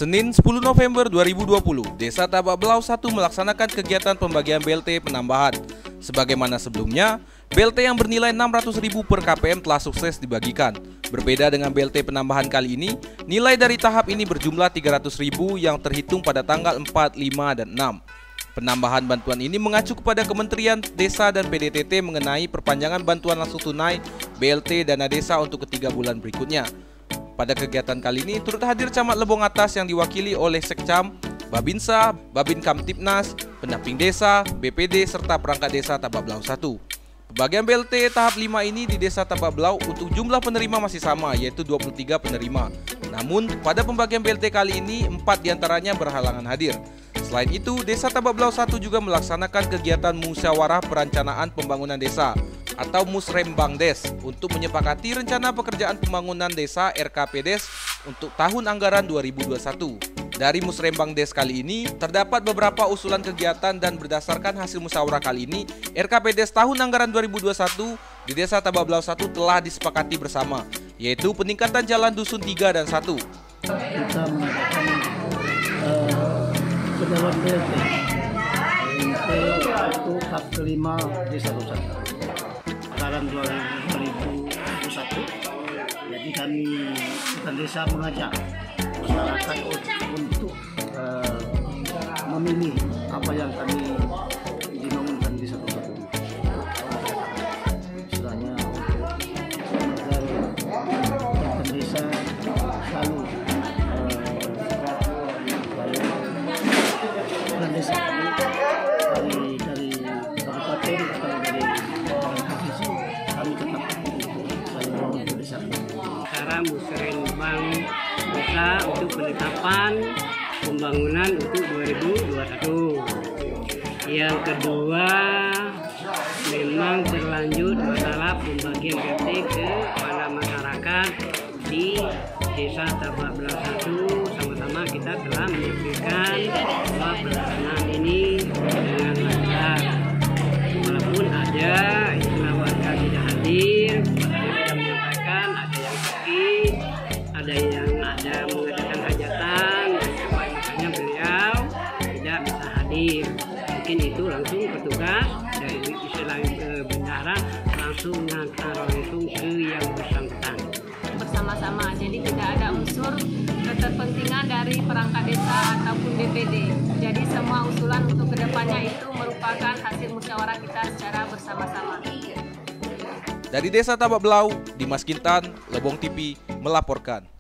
Senin 10 November 2020, Desa Tabak Belau 1 melaksanakan kegiatan pembagian BLT penambahan. Sebagaimana sebelumnya, BLT yang bernilai 600.000 per KPM telah sukses dibagikan. Berbeda dengan BLT penambahan kali ini, nilai dari tahap ini berjumlah 300.000 yang terhitung pada tanggal 4, 5, dan 6. Penambahan bantuan ini mengacu kepada Kementerian Desa dan PDTT mengenai perpanjangan bantuan langsung tunai BLT dana desa untuk ketiga bulan berikutnya. Pada kegiatan kali ini turut hadir Camat Lebong Atas yang diwakili oleh Sekcam, Babinsa, Babin Kamtipnas, Pendamping Desa, BPD, serta perangkat desa Tabak Belau 1. Pembagian BLT tahap 5 ini di Desa Tabak Belau untuk jumlah penerima masih sama, yaitu 23 penerima. Namun, pada pembagian BLT kali ini, 4 diantaranya berhalangan hadir. Selain itu, Desa Tabak Belau 1 juga melaksanakan kegiatan musyawarah perencanaan pembangunan desa atau Musrembangdes untuk menyepakati rencana pekerjaan pembangunan desa RKPDes untuk tahun anggaran 2021. Dari Musrembangdes kali ini, terdapat beberapa usulan kegiatan dan berdasarkan hasil musyawarah kali ini, RKPDes tahun anggaran 2021 di Desa Tabak Belau 1 telah disepakati bersama, yaitu peningkatan jalan dusun 3 dan 1. Kita mengadakan pejabat BLT untuk tahap kelima Desa Wisata anggaran 2021. Jadi kami Hutan Desa mengajak masyarakat untuk memilih apa yang kami dibangunkan di Desa Wisata. Istilahnya agar Hutan Desa selalu Hutan Desa dari kabupaten atau dari provinsi kami tetap selalu membangun desa. Sekarang Musrembang Desa untuk penetapan pembangunan untuk 2021. Yang kedua, memang berlanjut masalah pembagian BLT kepada masyarakat di Desa Tabak Belau 1. Sama-sama kita telah menyampaikan bahwa pelaksanaan ini dengan lancar. Walaupun ada warga tidak hadir, kita menyampaikan ada yang sakit, ada yang mengadakan hajatan, makanya beliau tidak bisa hadir. Mungkin itu langsung petugas dari istilah bendahara langsung mengantar langsung ke yang bersangkutan. Bersama-sama, jadi tidak ada unsur keterpentingan dari perangkat desa ataupun BPD. Jadi semua usulan untuk kedepannya itu merupakan hasil musyawarah kita secara bersama-sama. Dari Desa Tabak Belau, Dimas Kintan, Lebong TV melaporkan.